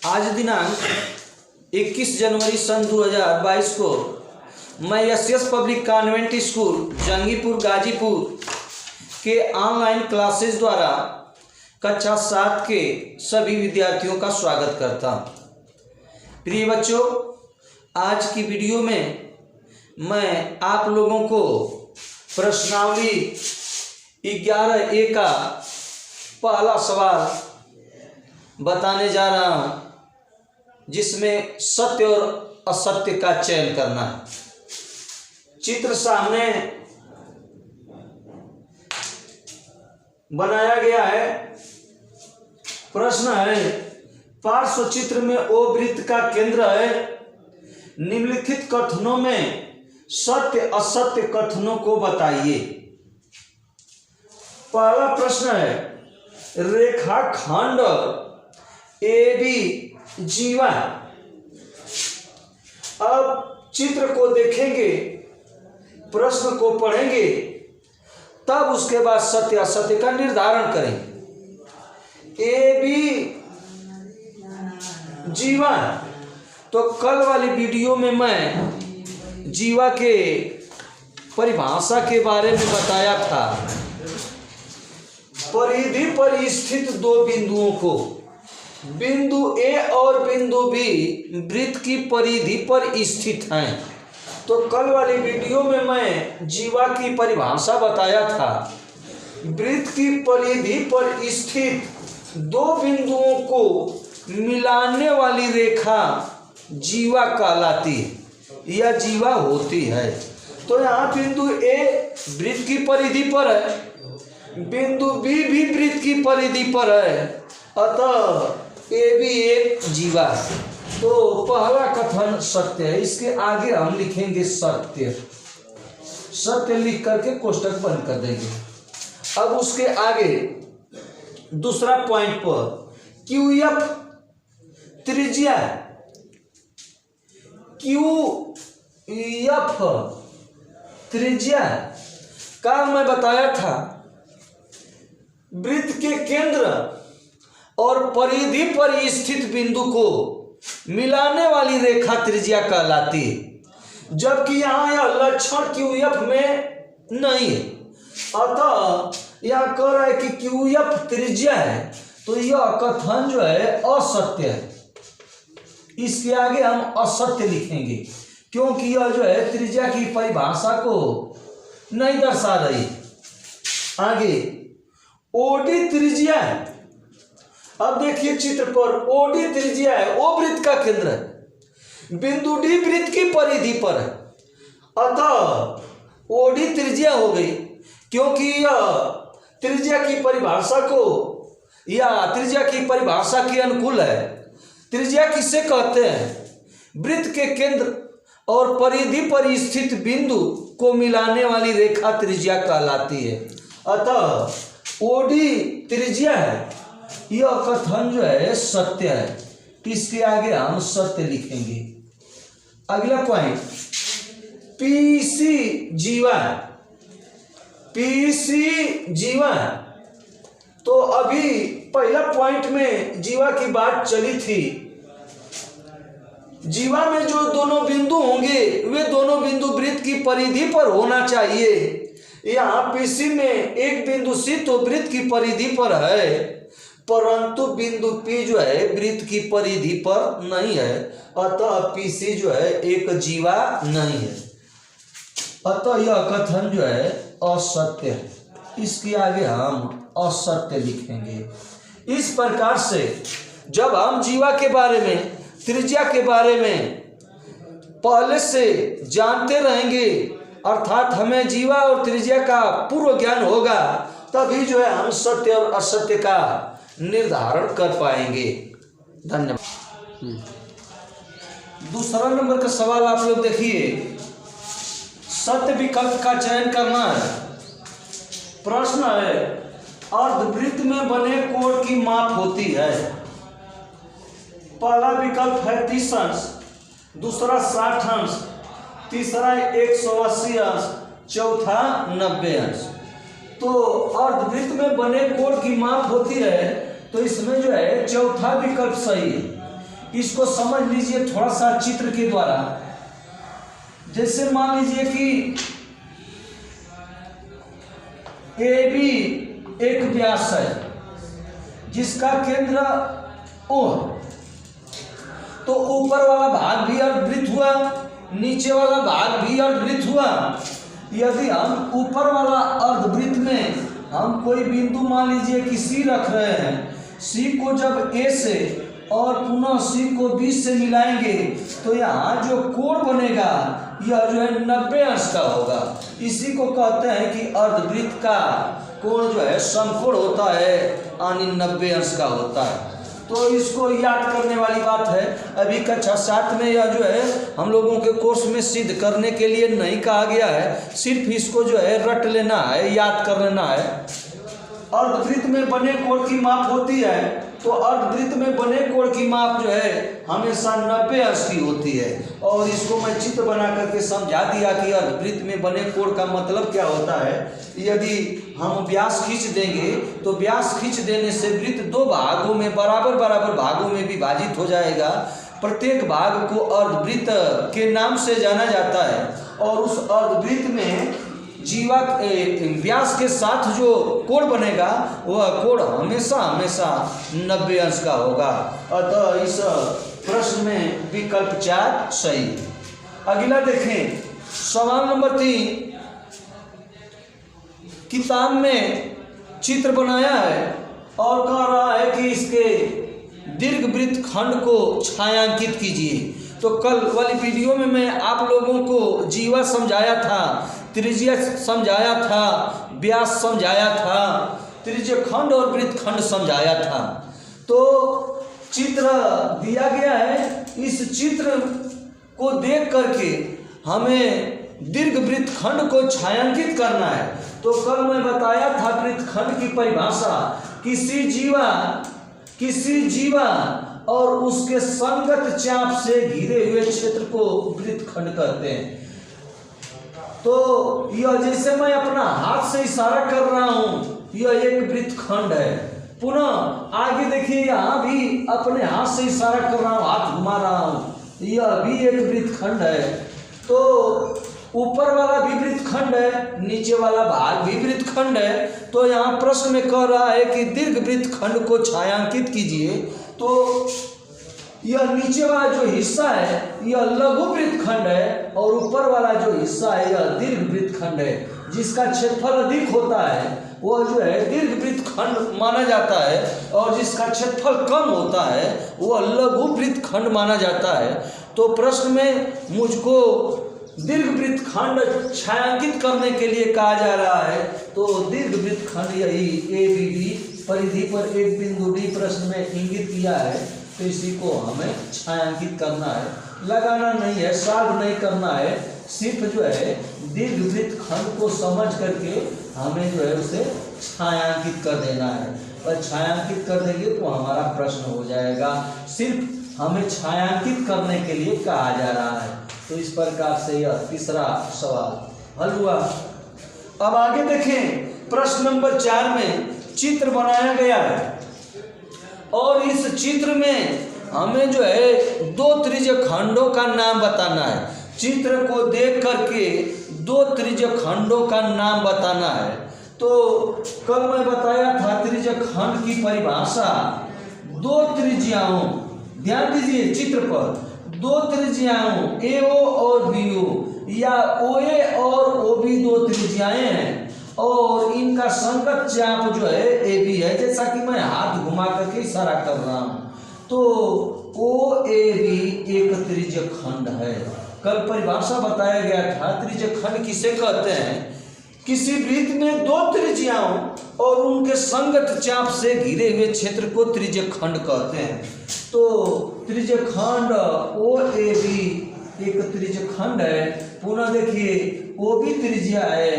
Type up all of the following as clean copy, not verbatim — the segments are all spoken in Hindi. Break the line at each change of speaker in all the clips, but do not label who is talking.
आज दिनांक 21 जनवरी सन 2022 को मैं S public convent school Jangipur Ghazipur के ऑनलाइन क्लासेस द्वारा कक्षा 7 के सभी विद्यार्थियों का स्वागत करता हूँ। प्रिय बच्चों, आज की वीडियो में मैं आप लोगों को प्रश्नावली 11A का पहला सवाल बताने जा रहा हूँ, जिसमें सत्य और असत्य का चयन करना है। चित्र सामने बनाया गया है। प्रश्न है, पार्श्व चित्र में ओ वृत्त का केंद्र है। निम्नलिखित कथनों में सत्य असत्य कथनों को बताइए। पहला प्रश्न है, रेखाखंड AB जीवा। अब चित्र को देखेंगे, प्रश्न को पढ़ेंगे, तब उसके बाद सत्य असत्य का निर्धारण करेंगे। AB जीवा, तो कल वाली वीडियो में मैं जीवा के परिभाषा के बारे में बताया था। परिधि पर स्थित दो बिंदुओं को, बिंदु A और बिंदु B वृत्त की परिधि पर स्थित हैं। तो कल वाली वीडियो में मैं जीवा की परिभाषा बताया था। वृत्त की परिधि पर स्थित दो बिंदुओं को मिलाने वाली रेखा जीवा कहलाती है या जीवा होती है। तो यहाँ बिंदु A वृत्त की परिधि पर है, बिंदु B भी वृत्त की परिधि पर है, अतः AB एक जीवा है। तो पहला कथन सत्य है। इसके आगे हम लिखेंगे सत्य। सत्य लिख करके कोष्टक बंद कर देंगे। अब उसके आगे दूसरा पॉइंट पर QF त्रिज्या, QF त्रिज्या का मैं बताया था। वृत्त के केंद्र और परिधि पर स्थित बिंदु को मिलाने वाली रेखा त्रिज्या कहलाती है, जबकि यहाँ यह लक्षण QF में नहीं है। अतः यह कह रहा है कि QF त्रिज्या है, तो यह कथन जो है असत्य है। इसके आगे हम असत्य लिखेंगे, क्योंकि यह जो है त्रिज्या की परिभाषा को नहीं दर्शा रही। आगे OD त्रिज्या है। अब देखिए चित्र पर, OD त्रिज्या है, O वृत्त का केंद्र है, बिंदु D वृत्त की परिधि पर है, अतः OD त्रिज्या हो गई। क्योंकि यह त्रिज्या की परिभाषा को या त्रिज्या की परिभाषा के अनुकूल है। त्रिज्या किसे कहते हैं? वृत्त के केंद्र और परिधि पर स्थित बिंदु को मिलाने वाली रेखा त्रिज्या कहलाती है। अतः OD त्रिज्या है। यह कथन जो है सत्य है। इसके आगे हम सत्य लिखेंगे। अगला पॉइंट PC जीवा। PC जीवा, तो अभी पहला पॉइंट में जीवा की बात चली थी। जीवा में जो दोनों बिंदु होंगे वे दोनों बिंदु वृत्त की परिधि पर होना चाहिए। यहाँ PC में एक बिंदु C तो वृत्त की परिधि पर है, परंतु बिंदु P जो है वृत्त की परिधि पर नहीं है, अतः PC जो है एक जीवा नहीं है। अतः यह कथन जो है असत्य है। इसके आगे हम असत्य लिखेंगे। इस प्रकार से जब हम जीवा के बारे में, त्रिज्या के बारे में पहले से जानते रहेंगे, अर्थात हमें जीवा और त्रिज्या का पूर्व ज्ञान होगा, तभी जो है हम सत्य और असत्य का निर्धारण कर पाएंगे। धन्यवाद। दूसरा नंबर का सवाल आप लोग देखिए। सत्य विकल्प का चयन करना है। प्रश्न है, अर्धवृत्त में बने कोण की माप होती है। पहला विकल्प है 30 अंश, दूसरा 60 अंश, तीसरा 180 अंश, चौथा 90 अंश। तो अर्धवृत्त में बने कोण की माप होती है, तो इसमें जो है चौथा विकल्प सही है। इसको समझ लीजिए थोड़ा सा चित्र के द्वारा। जैसे मान लीजिए कि ए बी एक व्यास है जिसका केंद्र ओ है, तो ऊपर वाला भाग भी अर्धवृत्त हुआ, नीचे वाला भाग भी अर्धवृत्त हुआ। यदि हम ऊपर वाला अर्धवृत्त में हम कोई बिंदु मान लीजिए कि सी रख रहे हैं, सी को जब ए से और पुनः सी को बी से मिलाएंगे तो यहाँ जो कोण बनेगा यह जो है 90 अंश का होगा। इसी को कहते हैं कि अर्धवृत्त का कोण जो है समकोण होता है यानी 90 अंश का होता है। तो इसको याद करने वाली बात है। अभी कक्षा 7 में यह जो है हम लोगों के कोर्स में सिद्ध करने के लिए नहीं कहा गया है, सिर्फ इसको जो है रट लेना है, याद कर लेना है। अर्धवृत्त में बने कोण की माप होती है, तो अर्धवृत्त में बने कोण की माप जो है हमेशा 90 अंश की होती है। और इसको मैं चित्र बना करके समझा दिया कि अर्धवृत्त में बने कोण का मतलब क्या होता है। यदि हम व्यास खींच देंगे तो व्यास खींच देने से वृत्त 2 भागों में बराबर बराबर भागों में विभाजित हो जाएगा। प्रत्येक भाग को अर्धवृत्त के नाम से जाना जाता है और उस अर्धवृत्त में जीवा व्यास के साथ जो कोण बनेगा वह कोण हमेशा हमेशा 90 अंश का होगा। अतः इस प्रश्न में विकल्प 4 सही। अगला देखें, सवाल नंबर 3। किताब में चित्र बनाया है और कह रहा है कि इसके दीर्घवृत्त खंड को छायांकित कीजिए। तो कल वाली वीडियो में मैं आप लोगों को जीवा समझाया था, त्रिज्या समझाया था, व्यास समझाया था, त्रिज्य खंड और वृत्त खंड समझाया था। तो चित्र दिया गया है, इस चित्र को देख करके हमें दीर्घवृत्त खंड को छायांकित करना है। तो कल मैं बताया था वृत्त खंड की परिभाषा, किसी जीवा और उसके संगत चाप से घिरे हुए क्षेत्र को वृत्त खंड कहते हैं। तो यह जैसे मैं अपना हाथ से इशारा कर रहा हूं, यह एक वृत्त खंड है। पुनः आगे देखिए, यहाँ भी अपने हाथ से इशारा कर रहा हूं, हाथ घुमा रहा हूं, यह भी एक वृत्त खंड है। तो ऊपर वाला भी वृत्त खंड है, नीचे वाला भाग भी वृत्त खंड है। तो यहाँ प्रश्न में कह रहा है कि दीर्घवृत्त खंड को छायांकित कीजिए। तो यह नीचे वाला जो हिस्सा है यह लघु वृत्त खंड है और ऊपर वाला जो हिस्सा है यह दीर्घवृत्त खंड है। जिसका क्षेत्रफल अधिक होता है वह जो है दीर्घवृत्त खंड माना जाता है और जिसका क्षेत्रफल कम होता है वह लघु वृत्त खंड माना जाता है। तो प्रश्न में मुझको दीर्घवृत्त खंड छायांकित करने के लिए कहा जा रहा है। तो दीर्घवृत्त खंड यही ABD परिधि पर एक बिंदु D प्रश्न में इंगित किया है, तो इसी को हमें छायांकित करना है, लगाना नहीं है, सॉल्व नहीं करना है, सिर्फ जो है दीर्घवृत्त खंड को समझ करके हमें जो है उसे छायांकित कर देना है। और छायांकित कर देंगे तो हमारा प्रश्न हो जाएगा। सिर्फ हमें छायांकित करने के लिए कहा जा रहा है। तो इस प्रकार से यह तीसरा सवाल हल हुआ। अब आगे देखें, प्रश्न नंबर 4 में चित्र बनाया गया है और इस चित्र में हमें जो है 2 त्रिज्य खंडों का नाम बताना है। चित्र को देख करके 2 त्रिज्य खंडों का नाम बताना है। तो कल मैं बताया था त्रिज्य खंड की परिभाषा 2 त्रिज्याओं, ध्यान दीजिए चित्र पर, 2 त्रिज्याओं AO और BO या OA और OB 2 त्रिज्याएं हैं और इनका संगत चाप जो है AB है। जैसा कि मैं हाथ घुमा करके इशारा कर रहा हूं, तो OAB एक त्रिज्य खंड है। कल परिभाषा बताया गया था त्रिज्य खंड किसे कहते हैं, किसी वृत्त में 2 त्रिज्याओं और उनके संगत चाप से घिरे हुए क्षेत्र को त्रिज्य खंड कहते हैं। तो त्रिज्य खंड OAB एक त्रिज्य खंड है। पुनः देखिए OB त्रिज्या है,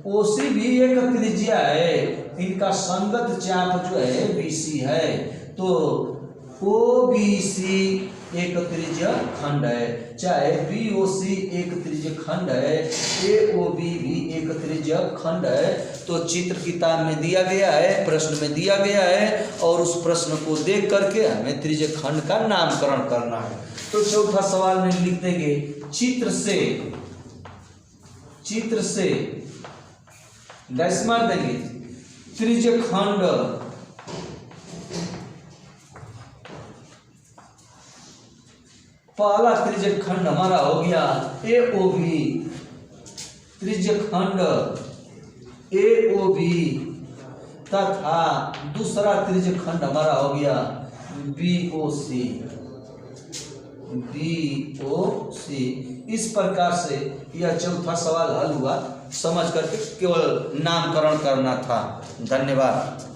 OC भी एक त्रिज्या है, इनका संगत चाप जो है BC है। तो OBC एक त्रिज्य खंड है, चाहे BOC एक त्रिज्य खंड है, AOB भी एक त्रिज्य खंड है। तो चित्र किताब में दिया गया है, प्रश्न में दिया गया है, और उस प्रश्न को देख करके हमें त्रिज्य खंड का नामकरण करना है। तो चौथा सवाल में लिख देंगे चित्र से डैश मार देंगे त्रिज्य खंड पहला त्रिज्य खंड हमारा हो गया AOB, त्रिज्य खंड AOB तथा दूसरा त्रिज्य खंड हमारा हो गया BOC। इस प्रकार से यह चौथा सवाल हल हुआ। समझ करके केवल नामकरण करना था। धन्यवाद।